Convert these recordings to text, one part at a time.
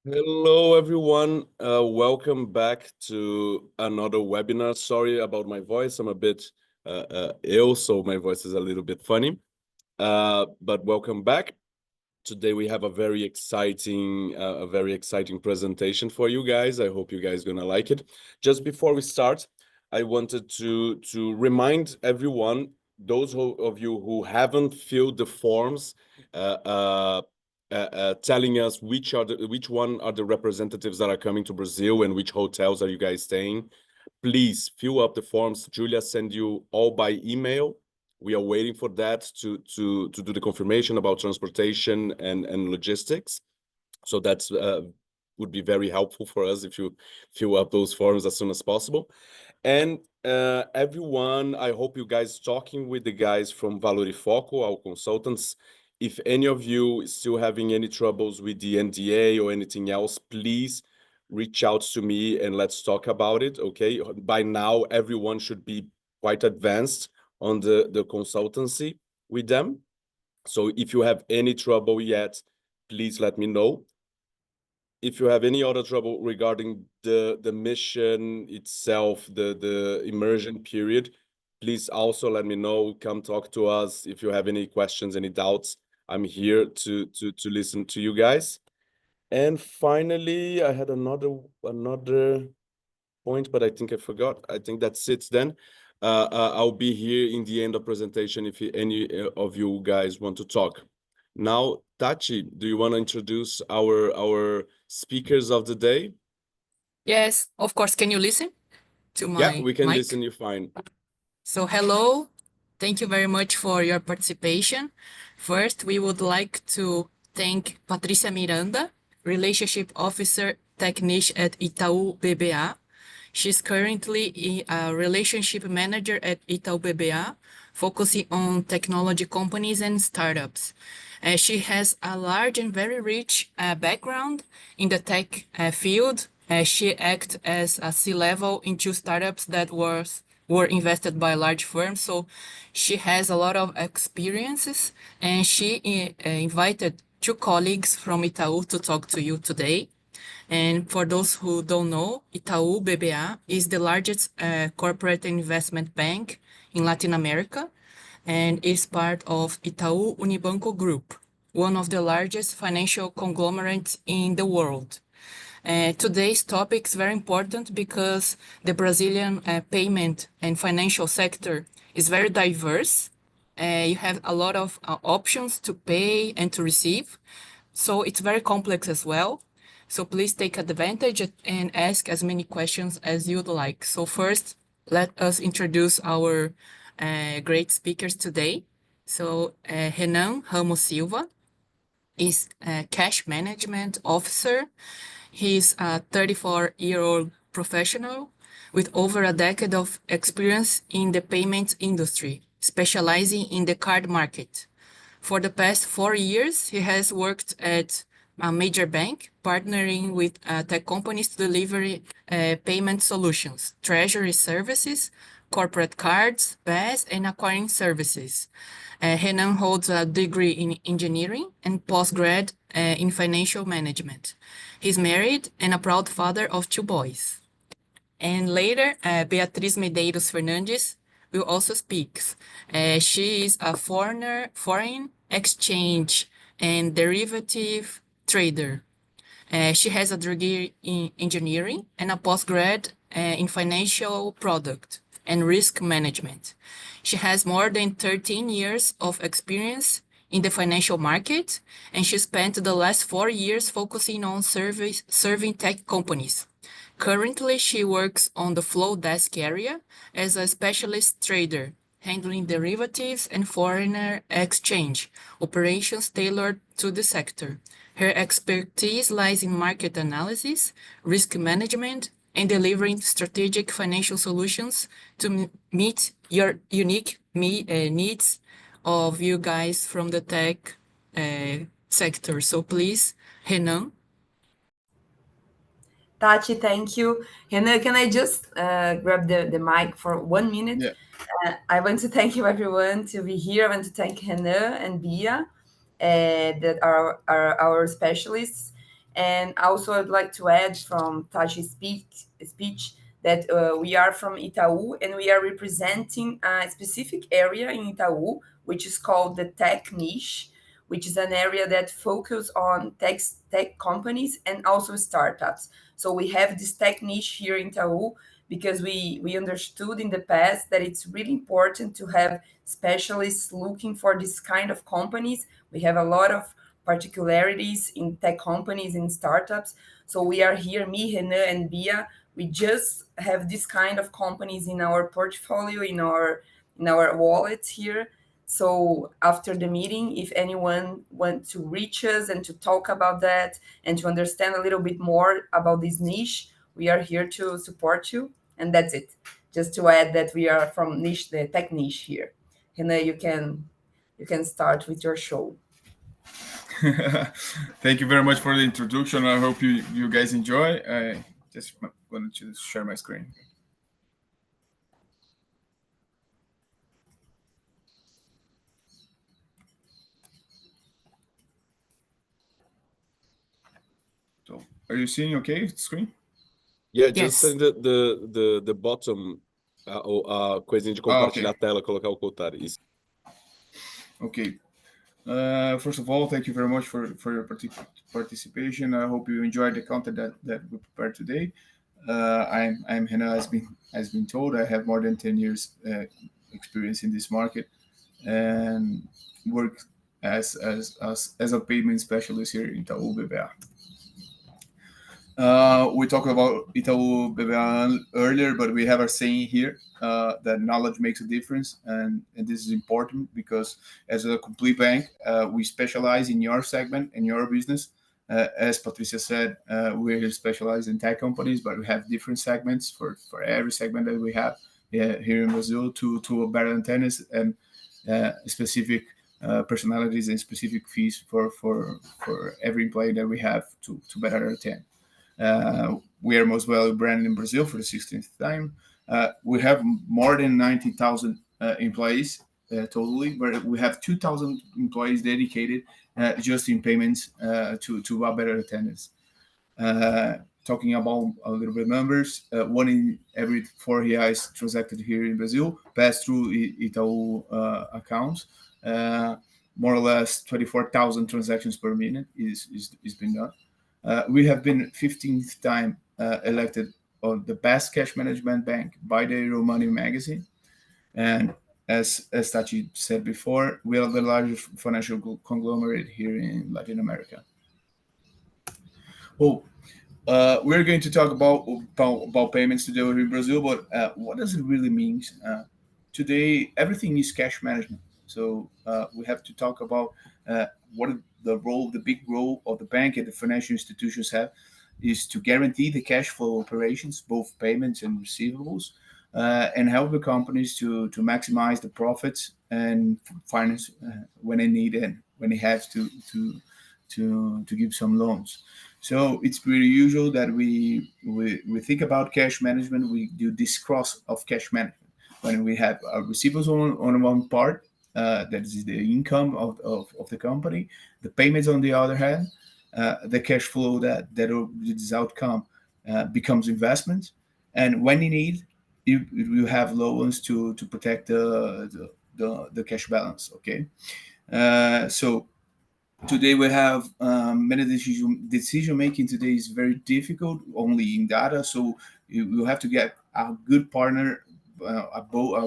Hello, everyone. Welcome back to another webinar. Sorry about my voice. I'm a bit ill, so my voice is a little bit funny. But welcome back. Today we have a very exciting presentation for you guys. I hope you guys gonna like it. Just before we start, I wanted to remind everyone, those of you who haven't filled the forms, telling us which one are the representatives that are coming to Brazil and which hotels are you guys staying. Please fill up the forms. Julia sent you all by email. We are waiting for that to do the confirmation about transportation and logistics. So that's would be very helpful for us if you fill up those forms as soon as possible. And everyone, I hope you guys talking with the guys from Valorifoco, our consultants. If any of you still having any troubles with the NDA or anything else, please reach out to me and let's talk about it, okay? By now, everyone should be quite advanced on the consultancy with them. So if you have any trouble yet, please let me know. If you have any other trouble regarding the mission itself, the immersion period, please also let me know. Come talk to us. If you have any questions, any doubts, I'm here to listen to you guys. And finally, I had another point, but I think I forgot. I think that's it then. I'll be here in the end of presentation if any of you guys want to talk. Now, Tachi, do you want to introduce our speakers of the day? Yes, of course. Can you listen to my Yeah, we can mic? listen you fine. So hello, thank you very much for your participation. First, we would like to thank Patricia Miranda, Relationship Officer Technician at Itaú BBA. She's currently a relationship manager at Itaú BBA, focusing on technology companies and startups. She has a large and very rich background in the tech field. She acted as a C-level in two startups that were invested by large firms. So she has a lot of experiences, and she invited two colleagues from Itaú to talk to you today. And for those who don't know, Itaú BBA is the largest corporate investment bank in Latin America and is part of Itaú Unibanco Group, one of the largest financial conglomerates in the world. Today's topic is very important because the Brazilian payment and financial sector is very diverse. You have a lot of options to pay and to receive. So it's very complex as well. So please take advantage and ask as many questions as you'd like. So first, let us introduce our great speakers today. So Renan Ramos Silva is a cash management officer. He's a 34-year-old professional with over a decade of experience in the payments industry, specializing in the card market. For the past 4 years, he has worked at a major bank, partnering with tech companies to deliver payment solutions, treasury services, corporate cards, BaaS, and acquiring services. Renan holds a degree in engineering and postgrad in financial management. He's married and a proud father of 2 boys. And later, Beatriz Medeiros Fernandes will also speak. She is a foreign exchange and derivative trader. She has a degree in engineering and a postgrad in financial product and risk management. She has more than 13 years of experience in the financial market, and she spent the last 4 years focusing on serving tech companies. Currently, she works on the flow desk area as a specialist trader, handling derivatives and foreign exchange operations tailored to the sector. Her expertise lies in market analysis, risk management, and delivering strategic financial solutions to meet your unique needs of you guys from the tech sector. So please, Renan. Tachi, thank you. Renan, can I just grab the mic for 1 minute? Yeah. I want to thank you, everyone, to be here. I want to thank Renan and Bia, that are our specialists. And also, I'd like to add from Taji's speech that we are from Itaú and we are representing a specific area in Itaú, which is called the tech niche, which is an area that focuses on tech companies and also startups. So we have this tech niche here in Itaú because we understood in the past that it's really important to have specialists looking for this kind of companies. We have a lot of particularities in tech companies and startups. So we are here, me, Renan, and Bia. We just have this kind of companies in our portfolio, in our wallets here. So after the meeting, if anyone wants to reach us and to talk about that and to understand a little bit more about this niche, we are here to support you. And that's it. Just to add that we are from niche, the tech niche here. Renan, you can start with your show. Thank you very much for the introduction. I hope you guys enjoy. I just wanted to share my screen. So, are you seeing okay screen? Yeah, Yes. just send the bottom, coisinha de compartilhar a tela, colocar o Cotar. Isso. Okay. First of all, thank you very much for your participation. I hope you enjoyed the content that we prepared today. I'm Renan, as been told. I have more than 10 years experience in this market and work as a payment specialist here in Itaú BBA. We talked about Itaú BBA earlier, but we have a saying here that knowledge makes a difference, and this is important because as a complete bank, we specialize in your segment and your business. As Patricia said, we're specialized in tech companies, but we have different segments for every segment that we have here in Brazil to better antennas and specific personalities and specific fees for every employee that we have to better attend. We are most valuable brand in Brazil for the 16th time. We have more than 90,000 employees totally, but we have 2,000 employees dedicated just in payments to our better attendance. Talking about a little bit numbers, 1 in every 4 reais transacted here in Brazil pass through Itaú accounts. More or less 24,000 transactions per minute is being done. We have been 15th time elected on the best cash management bank by the Euromoney magazine. And as Tachi said before, we are the largest financial conglomerate here in Latin America. Well, we're going to talk about payments today in Brazil, but what does it really mean? Today, everything is cash management. So we have to talk about what the big role of the bank and the financial institutions have is to guarantee the cash flow operations, both payments and receivables, and help the companies to maximize the profits and finance when they need and when they have to give some loans. So it's pretty usual that we think about cash management. We do this cross of cash management when we have receivables on one part. That is the income of the company. The payments, on the other hand, the cash flow that this outcome becomes investment. And when you need, you have loans to protect the cash balance. Okay, so today we have many decision making. Today is very difficult, only in data. So you have to get a good partner, a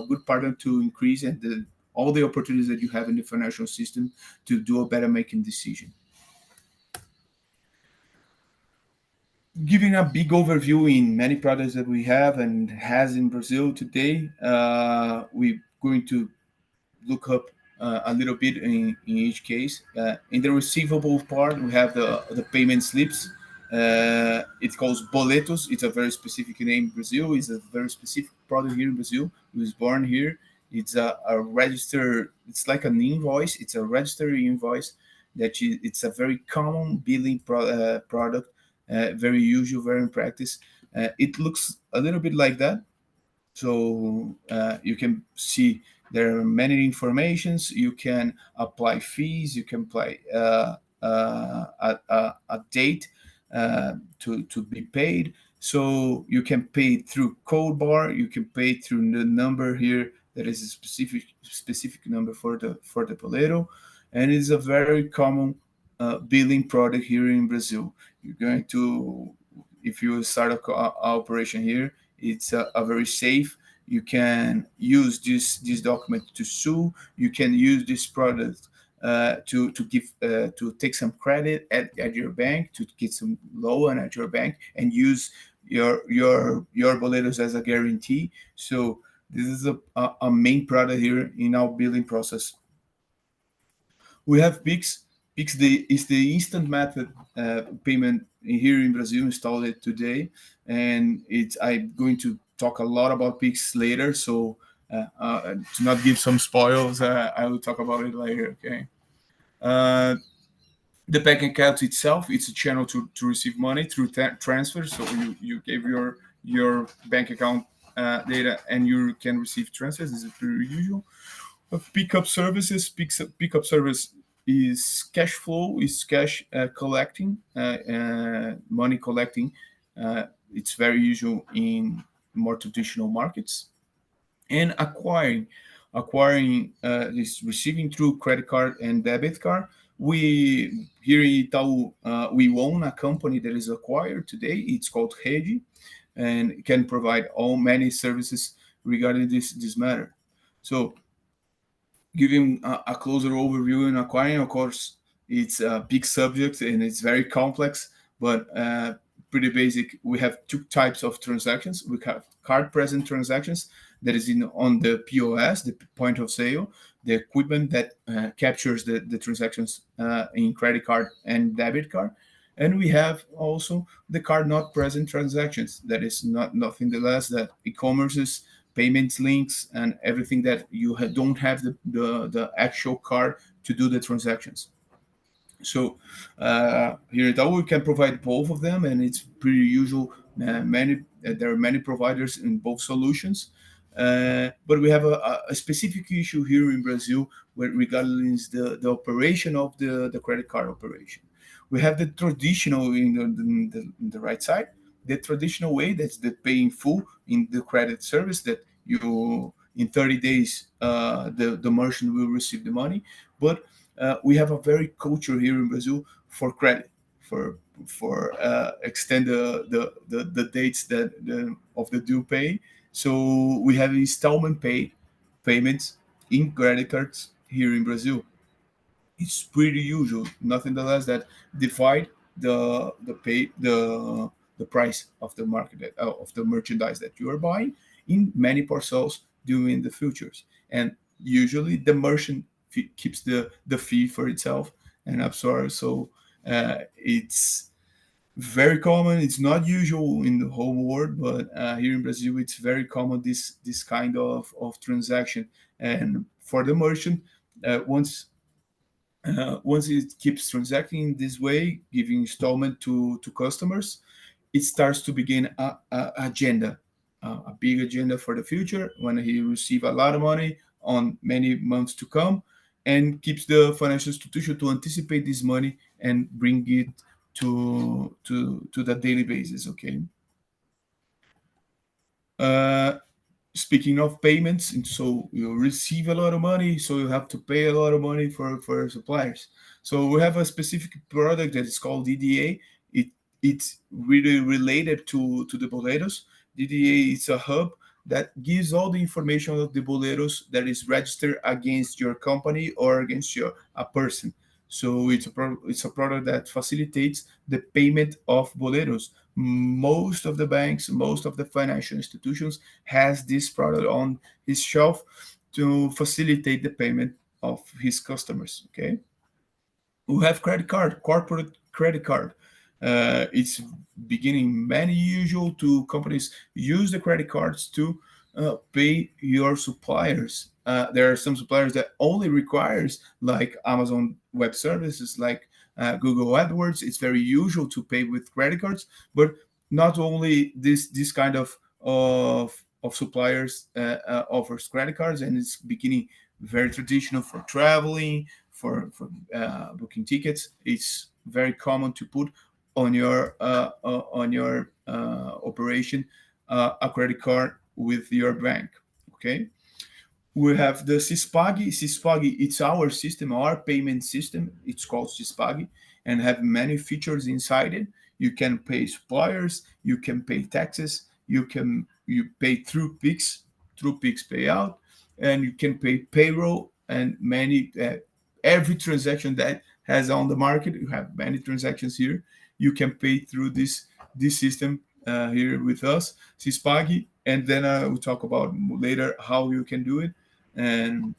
good partner to increase and all the opportunities that you have in the financial system to do a better making decision. Giving a big overview in many products that we have and has in Brazil today, we're going to look up a little bit in each case. In the receivable part, we have the payment slips. It calls boletos. It's a very specific name in Brazil. It's a very specific product here in Brazil. It was born here. It's a register. It's like an invoice. It's a registered invoice it's a very common billing product, very usual, very in practice. It looks a little bit like that. So you can see there are many informations. You can apply fees. You can apply a date to be paid. So you can pay through code bar, you can pay through the number here that is a specific number for the boleto, and it's a very common billing product here in Brazil. You're going to, if you start a operation here, it's a very safe. You can use this document to sue. You can use this product to take some credit at your bank, to get some loan at your bank, and use your boletos as a guarantee. So this is a main product here in our billing process. We have Pix. Pix is the instant method payment here in Brazil, installed it today, and I'm going to talk a lot about Pix later. So to not give some spoils, I will talk about it later. Okay. The bank account itself, it's a channel to receive money through transfers. So you gave your bank account data, and you can receive transfers. This is pretty usual. Of pickup services, pickup service is cash flow, is cash collecting, money collecting. It's very usual in more traditional markets. And acquiring is receiving through credit card and debit card. We here in Itaú, we own a company that is acquired today. It's called Rede, and can provide all many services regarding this matter. So giving a closer overview in acquiring, of course, it's a big subject and it's very complex, but pretty basic. We have two types of transactions. We have card present transactions, that is on the POS, the point of sale, the equipment that captures the transactions in credit card and debit card. And we have also the card not present transactions. That is nothing less that e-commerces, payments links, and everything that you don't have the actual card to do the transactions. So here at Itaú, we can provide both of them, and it's pretty usual. There are many providers in both solutions. But we have a specific issue here in Brazil regarding the operation of the credit card operation. We have the traditional in the right side, the traditional way, that's the pay in full in the credit service, that you in 30 days the merchant will receive the money. But we have a very culture here in Brazil for credit, for extend the dates of the due pay. So we have installment payments in credit cards here in Brazil. It's pretty usual, nothing less that divide the price of the market of the merchandise that you are buying in many parcels during the futures, and usually the merchant keeps the fee for itself and absorbs. So it's very common. It's not usual in the whole world, but here in Brazil, it's very common, this kind of transaction. And for the merchant, once it keeps transacting this way, giving installment to customers, it starts to begin a agenda, a big agenda for the future, when he receive a lot of money on many months to come, and keeps the financial institution to anticipate this money and bring it to the daily basis. Okay. Speaking of payments, and so you receive a lot of money, so you have to pay a lot of money for suppliers. So we have a specific product that is called DDA. It's really related to the boletos. DDA is a hub that gives all the information of the boletos that is registered against your company or against a person. So it's a product that facilitates the payment of boletos. Most of the banks, most of the financial institutions has this product on his shelf to facilitate the payment of his customers. Okay. We have credit card, corporate credit card. It's beginning many usual to companies use the credit cards to pay your suppliers. There are some suppliers that only requires, like Amazon Web Services, like Google AdWords. It's very usual to pay with credit cards, but not only this kind of suppliers offers credit cards, and it's beginning very traditional for traveling, for booking tickets. It's very common to put on your operation a credit card with your bank. Okay. We have the Cispag. Cispag, it's our system, our payment system. It's called Cispag, and have many features inside it. You can pay suppliers, you can pay taxes, you pay through Pix payout, and you can pay payroll and many every transaction that has on the market. You have many transactions here. You can pay through this system here with us, Cispag, and then we'll talk about later how you can do it. And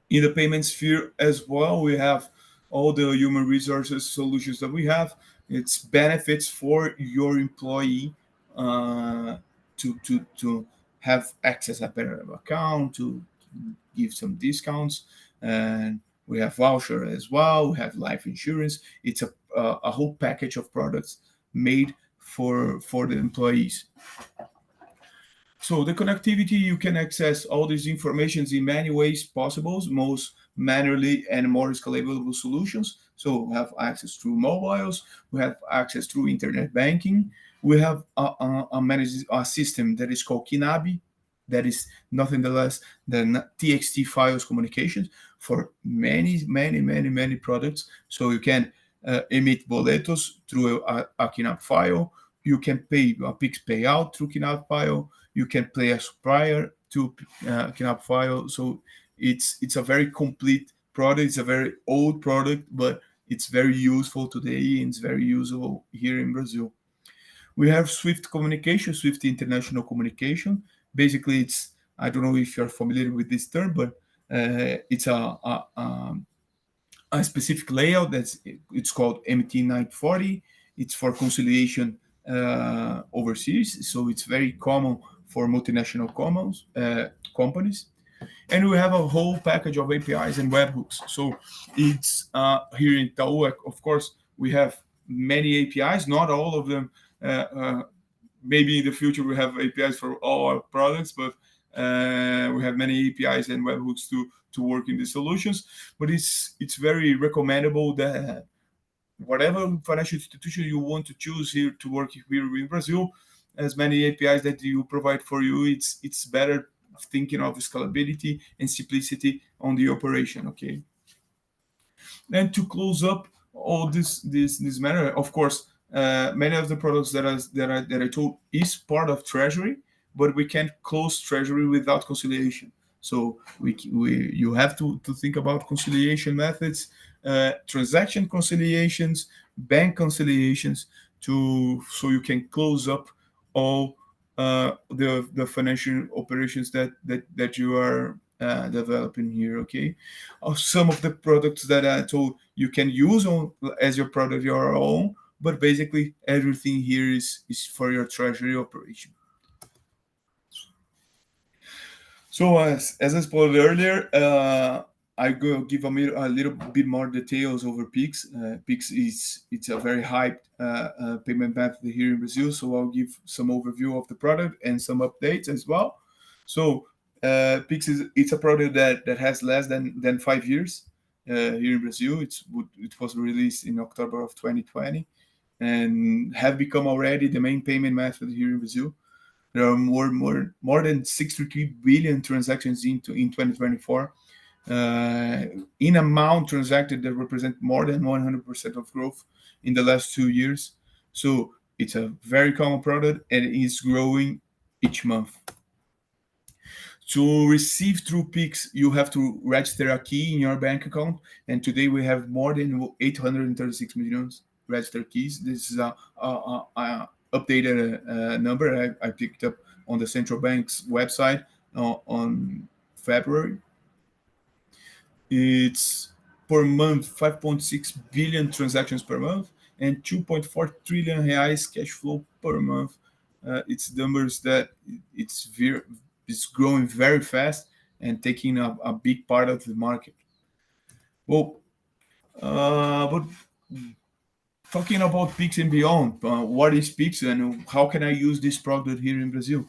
in the payment sphere as well, we have all the human resources solutions that we have. It's benefits for your employee to have access a better account, to give some discounts, and we have voucher as well. We have life insurance. It's a whole package of products made for the employees. So the connectivity, you can access all these informations in many ways possible, most manually and more scalable solutions. So we have access through mobiles, we have access through internet banking, we have a system that is called Kinabi, that is nothing less than TXT files communications for many products. So you can emit boletos through a Kinab file. You can pay a Pix payout through Kinab file. You can play a supplier to Kinab file. So it's a very complete product. It's a very old product, but it's very useful today and it's very usable here in Brazil. We have Swift communication, Swift international communication. Basically, it's, I don't know if you're familiar with this term, but it's a specific layout it's called MT940. It's for conciliation overseas, so it's very common for multinational companies. And we have a whole package of APIs and webhooks. So it's here in Itaú, of course, we have many APIs, not all of them. Maybe in the future we have APIs for all our products, but we have many APIs and webhooks to work in the solutions. But it's very recommendable that whatever financial institution you want to choose here to work here in Brazil, as many APIs that you provide for you, it's better thinking of scalability and simplicity on the operation. Okay. And to close up all this matter, of course, many of the products that I told is part of treasury, but we can't close treasury without conciliation. So you have to think about conciliation methods, transaction conciliations, bank conciliations, so you can close up all the financial operations that you are developing here. Okay, some of the products that I told you can use as your product your own, but basically everything here is for your treasury operation. So as I spoiled earlier, I will give a little bit more details over Pix. Pix it's a very hyped payment method here in Brazil. So I'll give some overview of the product and some updates as well. So Pix it's a product that has less than 5 years here in Brazil. It was released in October of 2020 and have become already the main payment method here in Brazil. There are more than 63 billion transactions in 2024. In amount transacted that represent more than 100% of growth in the last 2 years. So it's a very common product and it is growing each month. To receive through Pix, you have to register a key in your bank account. And today we have more than 836 million registered keys. This is a updated number I picked up on the central bank's website on February. It's per month 5.6 billion transactions per month and 2.4 trillion reais cash flow per month. It's numbers that it's growing very fast and taking a big part of the market. Well, but talking about Pix and beyond, what is Pix and how can I use this product here in Brazil?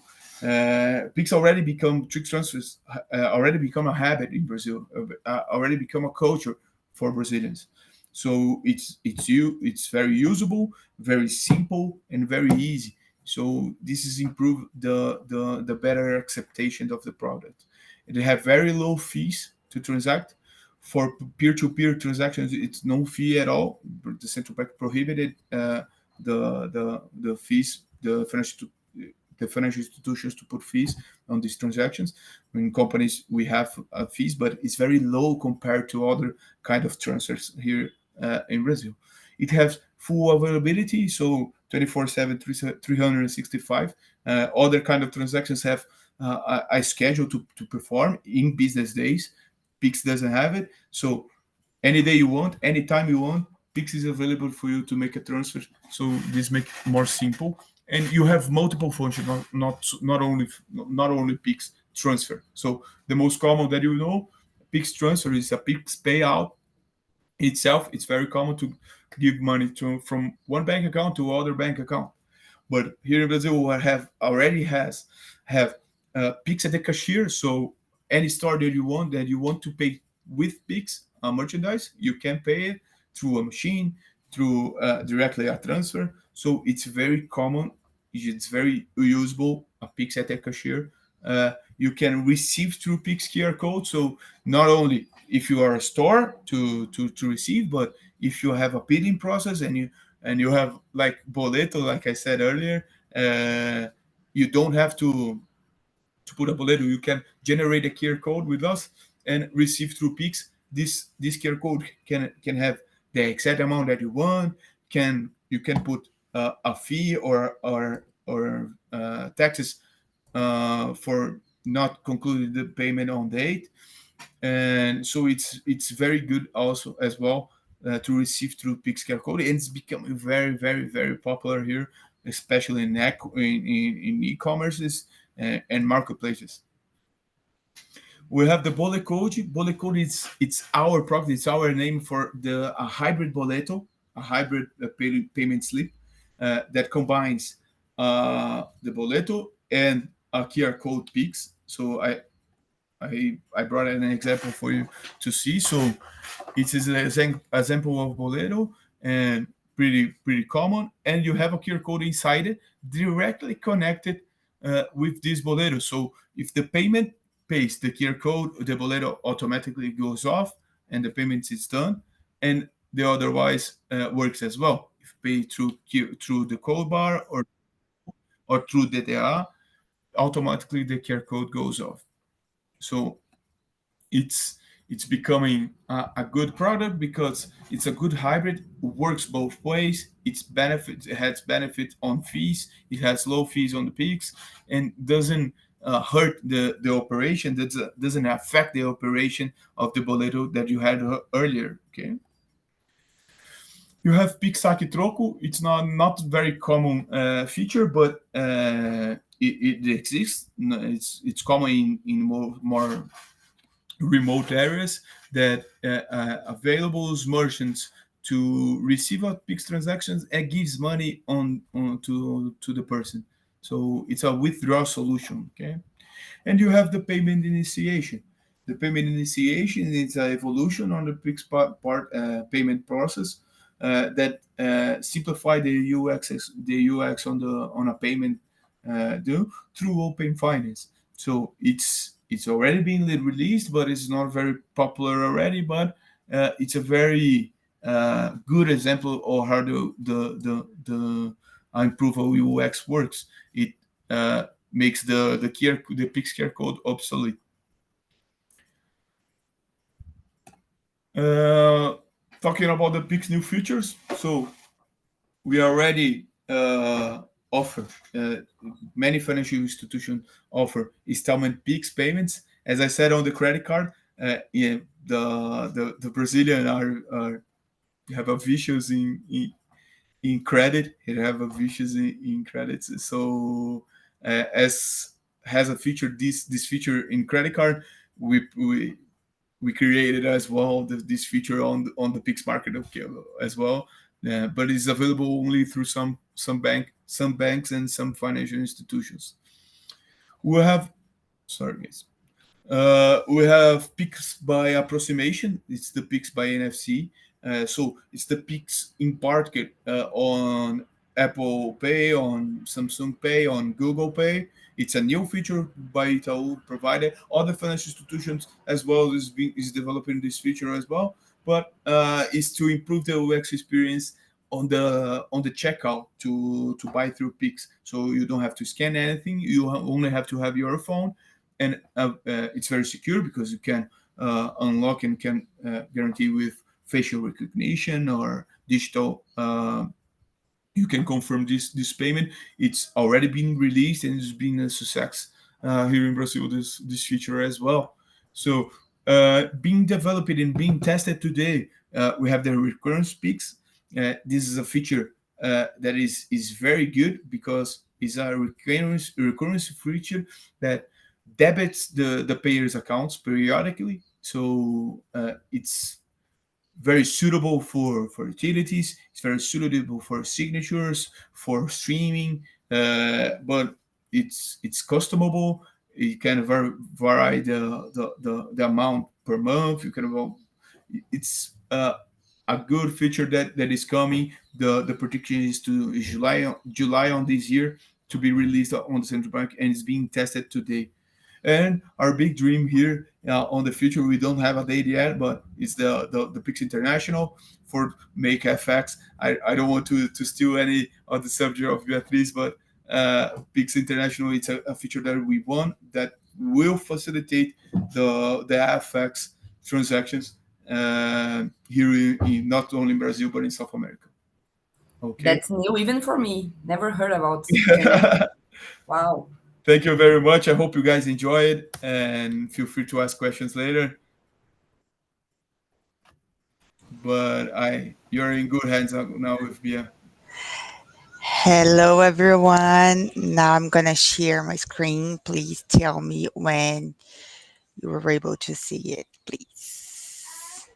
Pix already become trick transfers, already become a habit in Brazil, already become a culture for Brazilians. So it's very usable, very simple, and very easy. So this is improve the better acceptation of the product. They have very low fees to transact. For peer-to-peer transactions, it's no fee at all. The central bank prohibited the fees, the financial institutions to put fees on these transactions. In companies, we have fees, but it's very low compared to other kind of transfers here in Brazil. It has full availability, so 24/7, 365. Other kind of transactions have a schedule to perform in business days. Pix doesn't have it, so any day you want, anytime you want, Pix is available for you to make a transfer. So this makes it more simple, and you have multiple functions, not only Pix transfer. So the most common that you know, Pix transfer is a Pix payout itself. It's very common to give money from one bank account to other bank account. But here in Brazil, we have Pix at the cashier. So any store that you want to pay with Pix merchandise, you can pay it through a machine, through directly a transfer. So it's very common. It's very usable. A Pix at the cashier. You can receive through Pix QR code. So not only if you are a store to receive, but if you have a bidding process and you have like boleto, like I said earlier, you don't have to put a boleto. You can generate a QR code with us and receive through Pix. This QR code can have the exact amount that you want. You can put a fee or taxes for not concluding the payment on date, and so it's very good also as well to receive through Pix QR code, and it's becoming very, very, very popular here, especially in e-commerces and marketplaces. We have the Bole Code. Bole Code it's our product. It's our name for a hybrid boleto, a hybrid payment slip that combines the boleto and a QR code Pix. So I brought an example for you to see. So it is an example of boleto and pretty common. And you have a QR code inside it directly connected with this boleto. So if the payment pays the QR code, the boleto automatically goes off and the payment is done. And the otherwise works as well. If paid through the code bar or through DTA, automatically the QR code goes off. So it's becoming a good product because it's a good hybrid, works both ways. It has benefit on fees, it has low fees on the peaks, and doesn't hurt the operation. That doesn't affect the operation of the boleto that you had earlier. Okay. You have Pix Saque Troco. It's not very common feature, but it exists. It's common in more remote areas that available merchants to receive a Pix transactions and gives money to the person. So it's a withdrawal solution. Okay, and you have the payment initiation. The payment initiation is an evolution on the Pix payment process that simplify the UX on a payment through Open Finance. So it's already been released, but it's not very popular already. But it's a very good example of how the improved UX works. It makes the Pix QR code obsolete. Talking about the Pix new features, so we already offer many financial institutions offer installment Pix payments. As I said on the credit card, yeah, the Brazilian are have a vicious in credit. It have a vicious in credits. So as has a feature this feature in credit card, we created as well this feature on the Pix market as well, but it's available only through some banks and some financial institutions. We have we have Pix by approximation. It's the Pix by NFC. So it's the Pix embarked on Apple Pay, on Samsung Pay, on Google Pay. It's a new feature by Itaú provided. Other financial institutions as well is developing this feature as well. But it's to improve the UX experience on the checkout to buy through Pix. So you don't have to scan anything. You only have to have your phone, and it's very secure because you can unlock and can guarantee with facial recognition or digital. You can confirm this payment. It's already been released and it's been a success here in Brazil. This feature as well. So being developed and being tested today, we have the recurrence peaks. This is a feature that is very good because it's a recurrence feature that debits the payer's accounts periodically. So it's very suitable for utilities. It's very suitable for signatures, for streaming, but it's customable. You can vary the amount per month. You can go. It's a good feature that is coming. The prediction is July on this year to be released on the central bank, and it's being tested today. And our big dream here on the future, we don't have a date yet, but it's the Pix International for Make FX. I don't want to steal any of the subject of Beatriz, but Pix International, it's a feature that we want that will facilitate the FX transactions here not only in Brazil, but in South America. Okay. That's new even for me. Never heard about that. Wow. Thank you very much. I hope you guys enjoy it and feel free to ask questions later. But you're in good hands now with Bia. Hello, everyone. Now I'm going to share my screen. Please tell me when you were able to see it, please.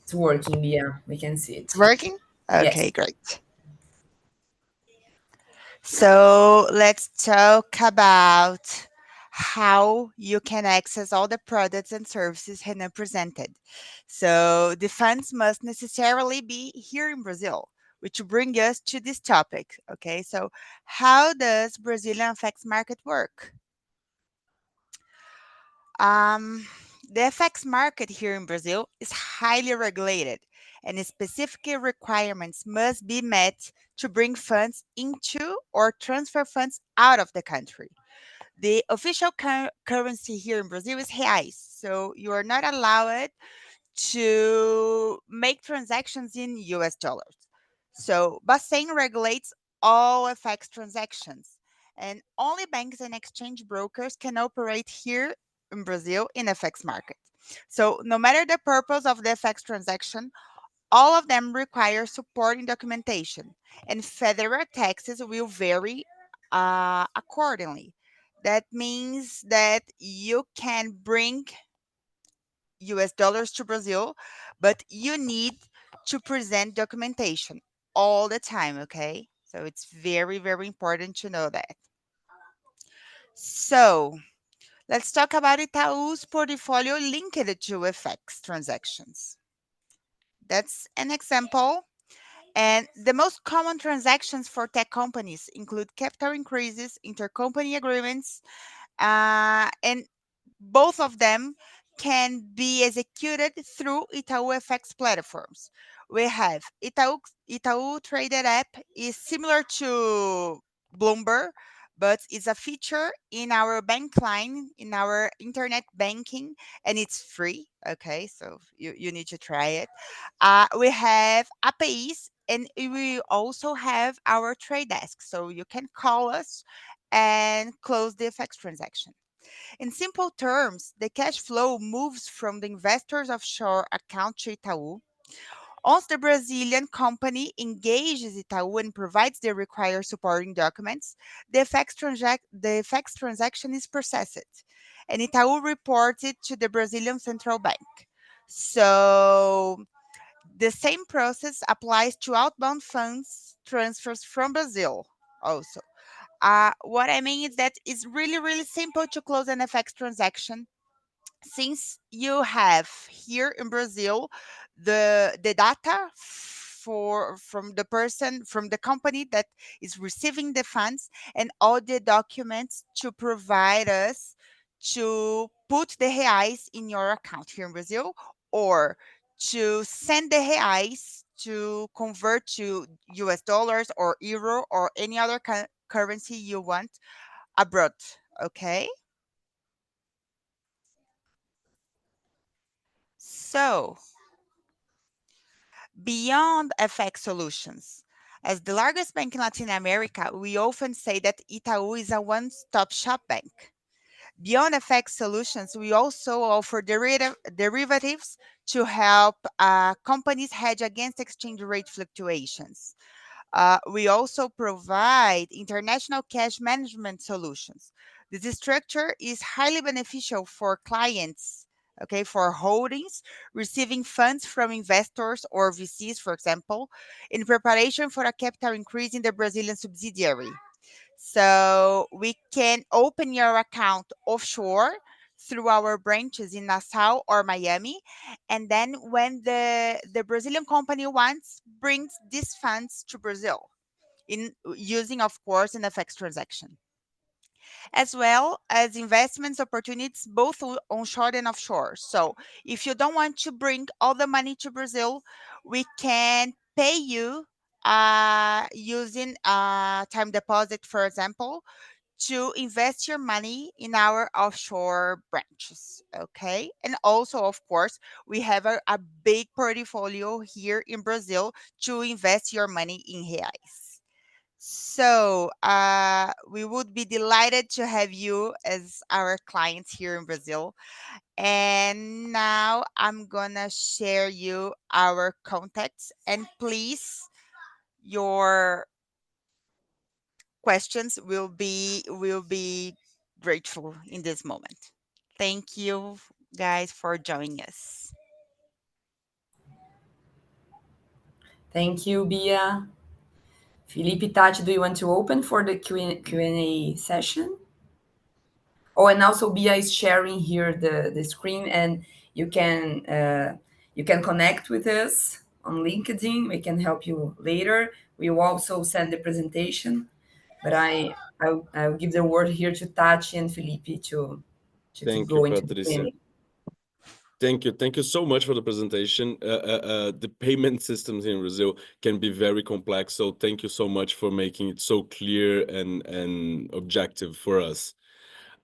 It's working, Bia. We can see It's it. working? Yes. Okay, great. So let's talk about how you can access all the products and services Renan presented. So the funds must necessarily be here in Brazil, which bring us to this topic. Okay, so how does Brazilian FX market work? Um, the FX market here in Brazil is highly regulated, and specific requirements must be met to bring funds into or transfer funds out of the country. The official currency here in Brazil is reais, so you are not allowed to make transactions in US dollars. So, Bacen regulates all FX transactions, and only banks and exchange brokers can operate here in Brazil in FX market. So, no matter the purpose of the FX transaction, all of them require supporting documentation, and federal taxes will vary accordingly. That means that you can bring US dollars to Brazil, but you need to present documentation all the time, okay? So it's very, very important to know that. So let's talk about Itaú's portfolio linked to FX transactions. That's an example. And the most common transactions for tech companies include capital increases, intercompany agreements, and both of them can be executed through Itaú FX platforms. We have Itaú Traded App is similar to Bloomberg, but it's a feature in our bank line, in our internet banking, and it's free. Okay, so you need to try it. We have APIs, and we also have our trade desk, so you can call us and close the FX transaction. In simple terms, the cash flow moves from the investor's offshore account to Itaú. Once the Brazilian company engages Itaú and provides the required supporting documents, the FX transaction is processed, and Itaú reports it to the Brazilian Central Bank. So the same process applies to outbound funds transfers from Brazil also. What I mean is that it's really, really simple to close an FX transaction. since you have here in Brazil the data from the person from the company that is receiving the funds and all the documents to provide us to put the reais in your account here in Brazil, or to send the reais to convert to US dollars or euro or any other currency you want abroad. Okay. So, beyond FX solutions, as the largest bank in Latin America, we often say that Itaú is a one stop shop bank. Beyond FX solutions, we also offer derivatives to help companies hedge against exchange rate fluctuations. We also provide international cash management solutions. This structure is highly beneficial for clients, okay, for holdings, receiving funds from investors or VCs, for example, in preparation for a capital increase in the Brazilian subsidiary. So we can open your account offshore through our branches in Nassau or Miami. And then when the Brazilian company wants, brings these funds to Brazil in using, of course, an FX transaction, as well as investments opportunities both onshore and offshore. So if you don't want to bring all the money to Brazil, we can pay you using time deposit, for example, to invest your money in our offshore branches. Okay. And also, of course, we have a big portfolio here in Brazil to invest your money in reais. So, we would be delighted to have you as our clients here in Brazil. And now I'm gonna share you our contacts, and please, your questions will be grateful in this moment. Thank you guys for joining us. Thank you, Bia. Felipe, Tati, do you want to open for the Q&A session? Oh, and also Bia is sharing here the screen, and you can connect with us on LinkedIn. We can help you later. We will also send the presentation, but I'll give the word here to Tati and Felipe to Thank you, go into the Patricia. Q&A. Thank you so much for the presentation. The payment systems in Brazil can be very complex, so thank you so much for making it so clear and objective for us.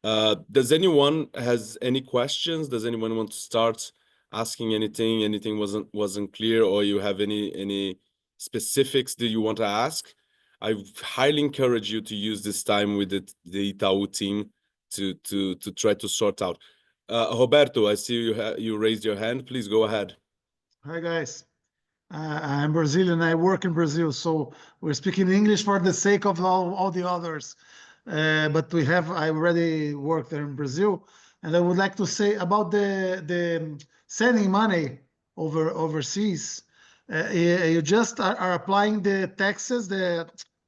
Does anyone has any questions? Does anyone want to start asking anything? Anything wasn't clear, or you have any specifics that you want to ask? I highly encourage you to use this time with the Itaú team to try to sort out. Roberto, I see you raised your hand. Please go ahead. Hi guys, I'm Brazilian. I work in Brazil, so we're speaking English for the sake of all the others. But I already work there in Brazil, and I would like to say about the sending money overseas. You just are applying the taxes,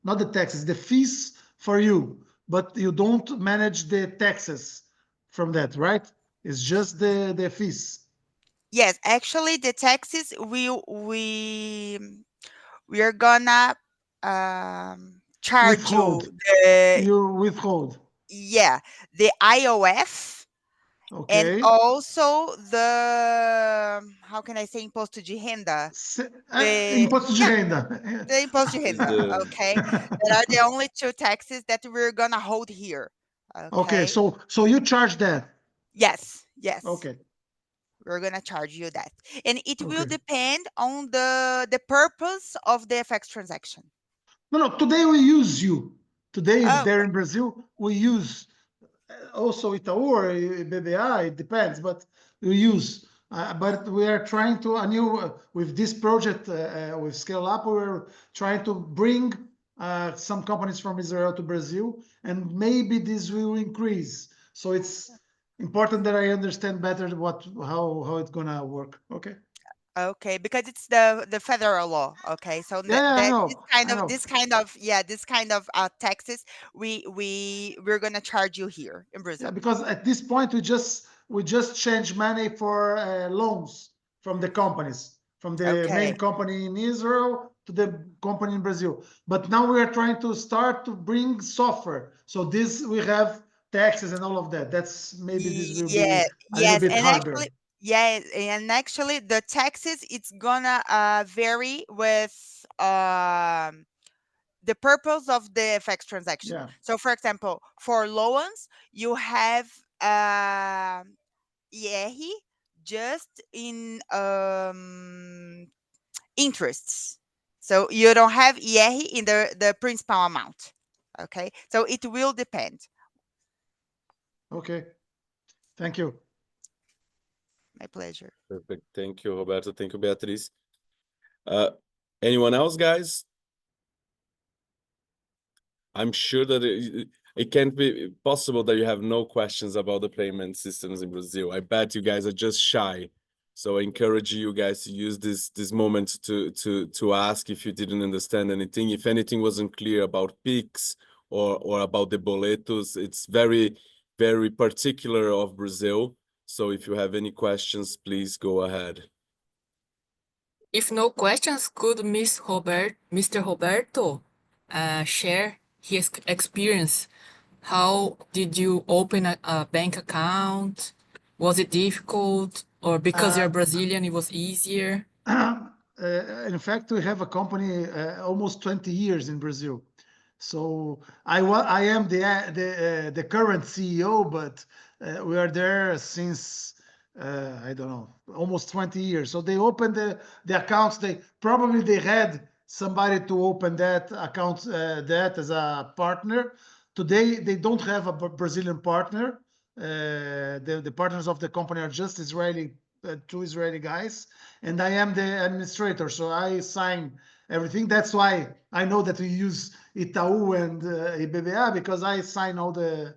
not the taxes, the fees for you, but you don't manage the taxes from that, right? It's just the fees. Yes, actually, the taxes we are gonna charge Withhold. you the, You withhold. yeah, the IOF, and Okay. also the, how can I say, imposto de renda, the, Imposto de yeah, renda. the imposto de Is renda. the Okay, that are the only two taxes that we're gonna hold here. Okay, Okay. so you charge that. Yes, yes. Okay, We're gonna charge you that, and it will okay. depend on the purpose of the FX transaction. No, today we use you. Today Oh, there in Brazil, we use also Itaú or BBI, it depends, but we use. But we are trying to a new with this project with ScaleUp. We're trying to bring some companies from Israel to Brazil, and maybe this will increase. So it's important that I understand better how it's gonna work. Okay. okay, because it's the federal law. Okay, so Yeah, that I know. this kind of taxes we're gonna charge you here in Yeah, Brazil. because at this point we just we just change money for loans from the companies, from the main company in Israel to the company in Brazil. But now we are trying to start to bring software. So this we have taxes and all of that. That's maybe this will be a little bit harder. And actually the taxes, it's gonna vary with the purpose of the FX transaction. Yeah. So for example, for loans, you have IR just in interests. So you don't have IR in the principal amount. Okay, so it will depend. Okay, thank you. My pleasure. Perfect. Thank you, Roberto. Thank you, Beatriz. Anyone else, guys? I'm sure that it can't be possible that you have no questions about the payment systems in Brazil. I bet you guys are just shy. So I encourage you guys to use this moment to ask if you didn't understand anything. If anything wasn't clear about Pix or about the boletos, it's very, very particular of Brazil. So if you have any questions, please go ahead. If no questions, could Mr. Roberto share his experience? How did you open a bank account? Was it difficult? Or because you're Brazilian, it was easier? In fact, we have a company almost 20 years in Brazil. So I am the current CEO, but we are there since I don't know, almost 20 years. So they opened the accounts. They had somebody to open that account that as a partner. Today they don't have a Brazilian partner. The partners of the company are just Israeli, two Israeli guys, and I am the administrator. So I sign everything. That's why I know that we use Itaú and IBBA, because I sign all the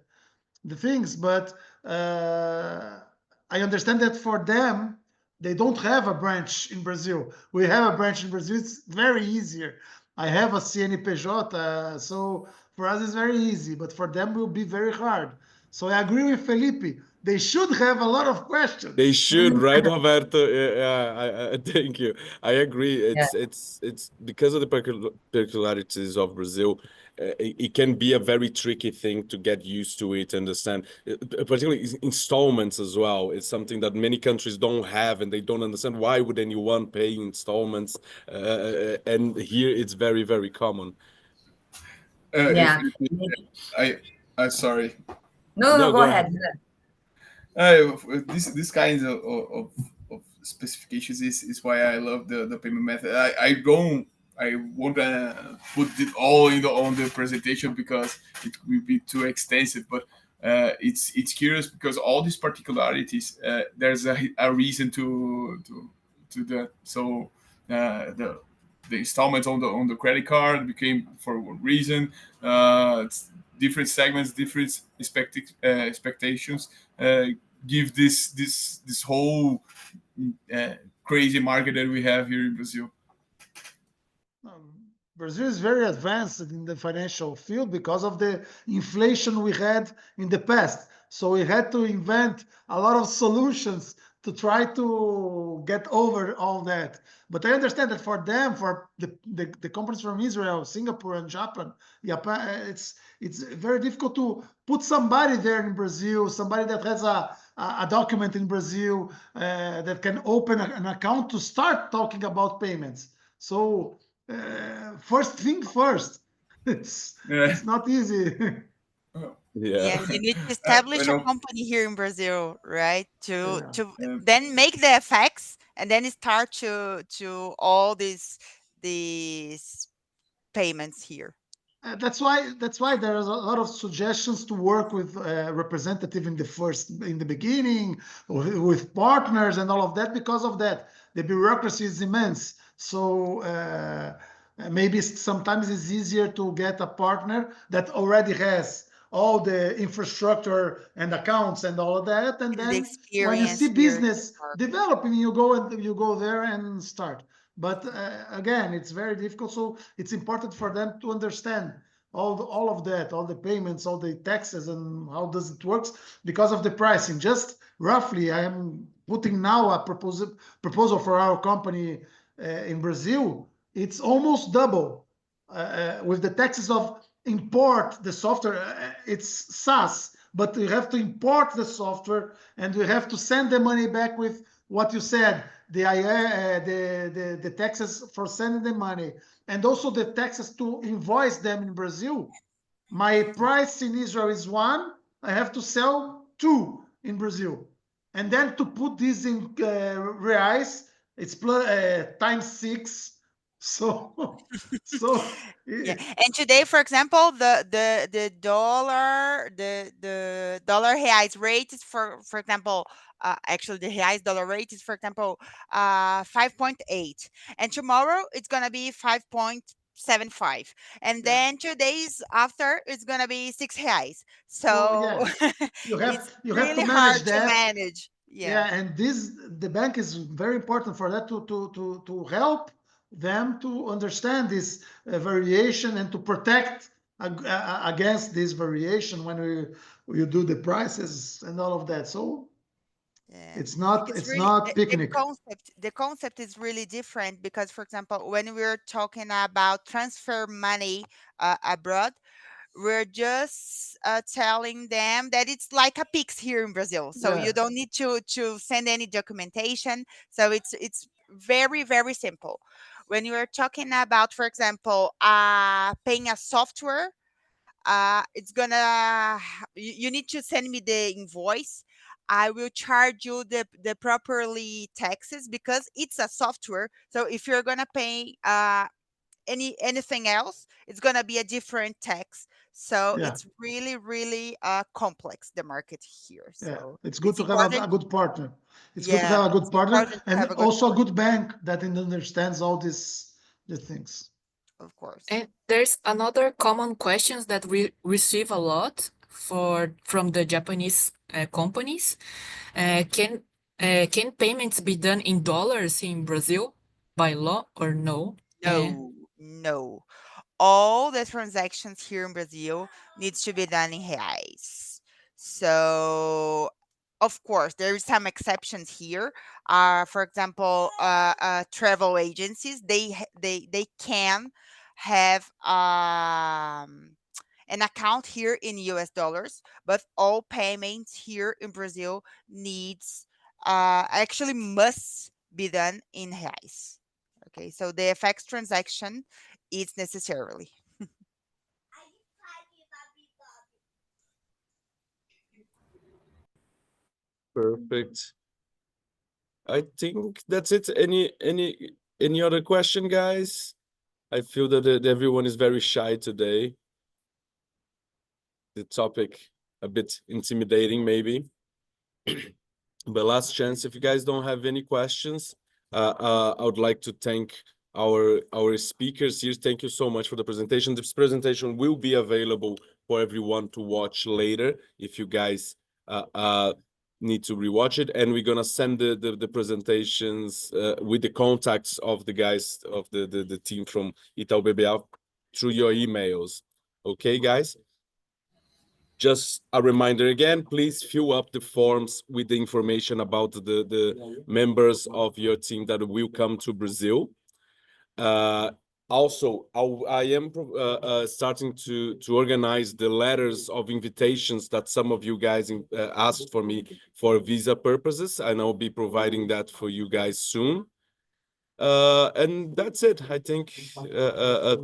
things. But I understand that for them, they don't have a branch in Brazil. We have a branch in Brazil. It's very easier. I have a CNPJ, so for us it's very easy, but for them it will be very hard. So I agree with Felipe. They should have a lot of questions. They should, right, Roberto? Yeah, thank you. I agree. It's because of the particularities of Brazil. It can be a very tricky thing to get used to it, understand. Particularly installments as well. It's something that many countries don't have, and they don't understand why would anyone pay installments. And here it's very, very common. Yeah. I sorry. No, go ahead. This kinds of specifications is why I love the payment method. I won't put it all on the presentation because it will be too extensive. But it's curious because all these particularities, there's a reason to that. So the installments on the credit card became for one reason. It's different segments, different expectations. Give this whole crazy market that we have here in Brazil. Brazil is very advanced in the financial field because of the inflation we had in the past. So we had to invent a lot of solutions to try to get over all that. But I understand that for them, for the companies from Israel, Singapore, and Japan, it's very difficult to put somebody there in Brazil, somebody that has a document in Brazil that can open an account to start talking about payments. So first thing first, it's not easy. Yeah, you need to establish a company here in Brazil, right? To then make the FX and then start to all these payments here. That's why there is a lot of suggestions to work with representative in the beginning, with partners and all of that. Because of that, the bureaucracy is immense. So maybe sometimes it's easier to get a partner that already has all the infrastructure and accounts and all of that, and then when you see business developing, you go there and start. But again, it's very difficult. So it's important for them to understand, all of that, all the payments, all the taxes, and how does it works because of the pricing. Just roughly, I am putting now a proposal for our company in Brazil. It's almost double with the taxes of import the software. It's SaaS, but we have to import the software and we have to send the money back with what you said, the taxes for sending the money, and also the taxes to invoice them in Brazil. My price in Israel is one. I have to sell two in Brazil, and then to put this in reais, it's times 6. So, so Yeah, and today, for example, the dollar reais rate is for example, actually the reais dollar rate is for example 5.8, and tomorrow it's gonna be 5.75, and Yeah. then 2 days after it's gonna be 6 reais. So So yeah, it's you have to really manage hard to that. manage. Yeah. Yeah, and the bank is very important for that to help them to understand this variation and to protect against this variation when you do the prices and all of that. So Yeah, it's not it's it's really not picnic. the concept is really different because, for example, when we're talking about transfer money abroad, we're just telling them that it's like a Pix here in Brazil, so you Yeah, don't need to send any documentation. So it's very very simple. When you are talking about, for example, paying a software, it's gonna you need to send me the invoice. I will charge you the properly taxes because it's a software. So if you're gonna pay anything else, it's gonna be a different tax. So yeah, it's really really complex, the market here. yeah. So It's good it's to have a important. good partner. It's good to Yeah, have a good it's partner important to and have a good also a partner, good bank that understands all the things. of course. And there's another common questions that we receive a lot from the Japanese companies. Can payments be done in dollars in Brazil by law or no? No, no. All the transactions here in Brazil needs to be done in reais. So, of course, there is some exceptions here. For example, travel agencies, they can have an account here in US dollars, but all payments here in Brazil needs actually must be done in reais. Okay, so the FX transaction is necessarily. Perfect. I think that's it. Any other question, guys? I feel that everyone is very shy today. The topic a bit intimidating, maybe. But last chance, if you guys don't have any questions, I would like to thank our speakers here. Thank you so much for the presentation. This presentation will be available for everyone to watch later if you guys need to rewatch it. And we're gonna send the presentations with the contacts of the guys of the team from Itaú BBA through your emails. Okay, guys? Just a reminder again, please fill up the forms with the information about the members of your team that will come to Brazil. Also, I am starting to organize the letters of invitations that some of you guys asked for me for visa purposes, and I'll be providing that for you guys soon. And that's it. I think.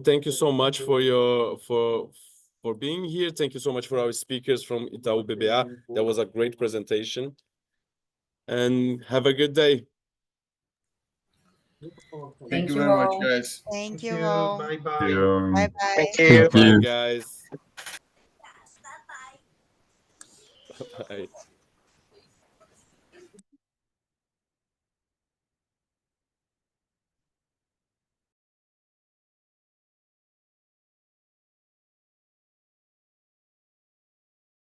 Thank you so much for being here. Thank you so much for our speakers from Itaú BBA. That was a great presentation. And have a good day. Thank you very much, guys. Thank you all. Bye bye. Bye bye. Thank you. Bye, guys. Bye.